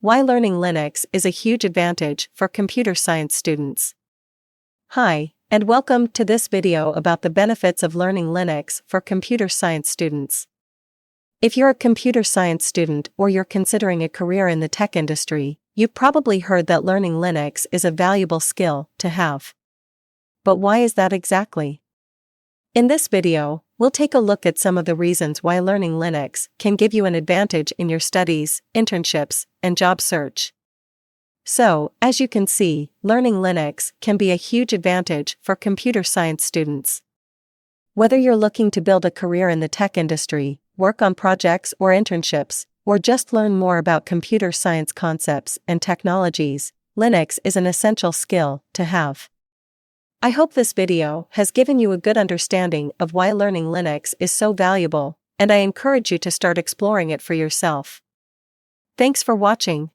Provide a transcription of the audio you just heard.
Why learning Linux is a huge advantage for computer science students. Hi, and welcome to this video about the benefits of learning Linux for computer science students. If you're a computer science student or you're considering a career in the tech industry, you've probably heard that learning Linux is a valuable skill to have. But why is that exactly? In this video, we'll take a look at some of the reasons why learning Linux can give you an advantage in your studies, internships, and job search. So, as you can see, learning Linux can be a huge advantage for computer science students. Whether you're looking to build a career in the tech industry, work on projects or internships, or just learn more about computer science concepts and technologies, Linux is an essential skill to have. I hope this video has given you a good understanding of why learning Linux is so valuable, and I encourage you to start exploring it for yourself. Thanks for watching.